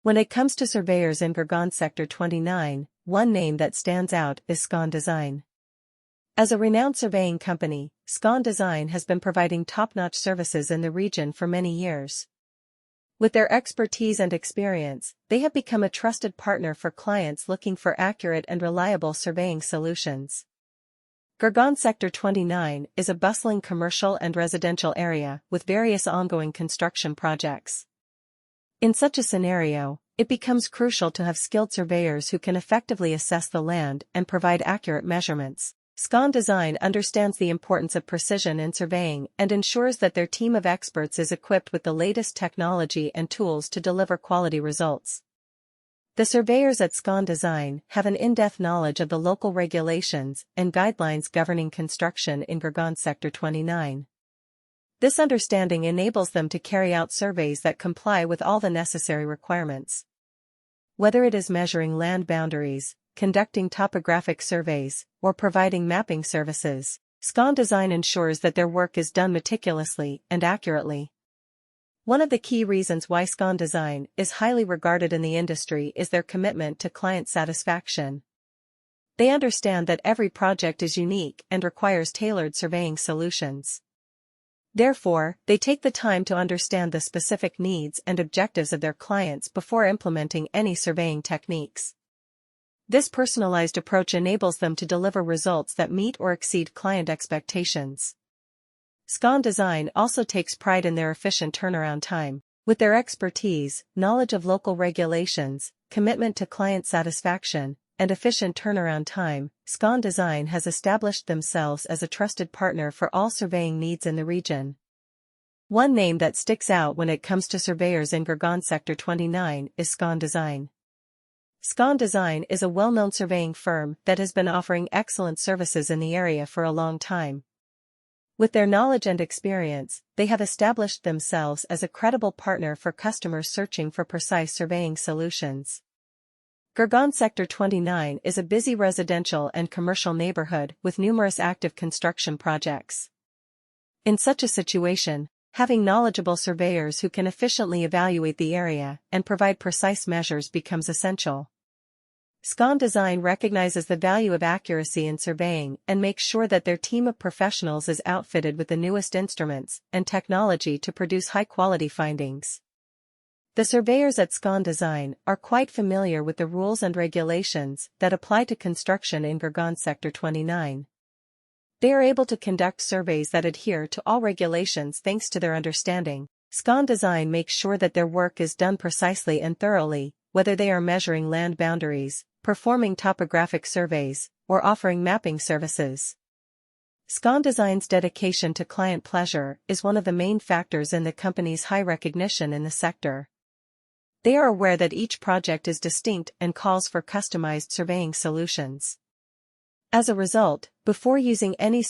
When it comes to surveyors in Gurgaon Sector 29, one name that stands out is Scon Design. As a renowned surveying company, Scon Design has been providing top-notch services in the region for many years. With their expertise and experience, they have become a trusted partner for clients looking for accurate and reliable surveying solutions. Gurgaon Sector 29 is a bustling commercial and residential area with various ongoing construction projects. In such a scenario, it becomes crucial to have skilled surveyors who can effectively assess the land and provide accurate measurements. Scon Design understands the importance of precision in surveying and ensures that their team of experts is equipped with the latest technology and tools to deliver quality results. The surveyors at Scon Design have an in-depth knowledge of the local regulations and guidelines governing construction in Gurgaon Sector 29. This understanding enables them to carry out surveys that comply with all the necessary requirements. Whether it is measuring land boundaries, conducting topographic surveys, or providing mapping services, Scon Design ensures that their work is done meticulously and accurately. One of the key reasons why Scon Design is highly regarded in the industry is their commitment to client satisfaction. They understand that every project is unique and requires tailored surveying solutions. Therefore, they take the time to understand the specific needs and objectives of their clients before implementing any surveying techniques. This personalized approach enables them to deliver results that meet or exceed client expectations. Scon Design also takes pride in their efficient turnaround time. With their expertise, knowledge of local regulations, commitment to client satisfaction, and efficient turnaround time, Scon Design has established themselves as a trusted partner for all surveying needs in the region. One name that sticks out when it comes to surveyors in Gurgaon Sector 29 is Scon Design. Scon Design is a well-known surveying firm that has been offering excellent services in the area for a long time. With their knowledge and experience, they have established themselves as a credible partner for customers searching for precise surveying solutions. Gurgaon Sector 29 is a busy residential and commercial neighborhood with numerous active construction projects. In such a situation, having knowledgeable surveyors who can efficiently evaluate the area and provide precise measures becomes essential. Scon Design recognizes the value of accuracy in surveying and makes sure that their team of professionals is outfitted with the newest instruments and technology to produce high-quality findings. The surveyors at Scon Design are quite familiar with the rules and regulations that apply to construction in Gurgaon Sector 29. They are able to conduct surveys that adhere to all regulations thanks to their understanding. Scon Design makes sure that their work is done precisely and thoroughly, whether they are measuring land boundaries, performing topographic surveys, or offering mapping services. Scon Design's dedication to client pleasure is one of the main factors in the company's high recognition in the sector. They are aware that each project is distinct and calls for customized surveying solutions. As a result, before using any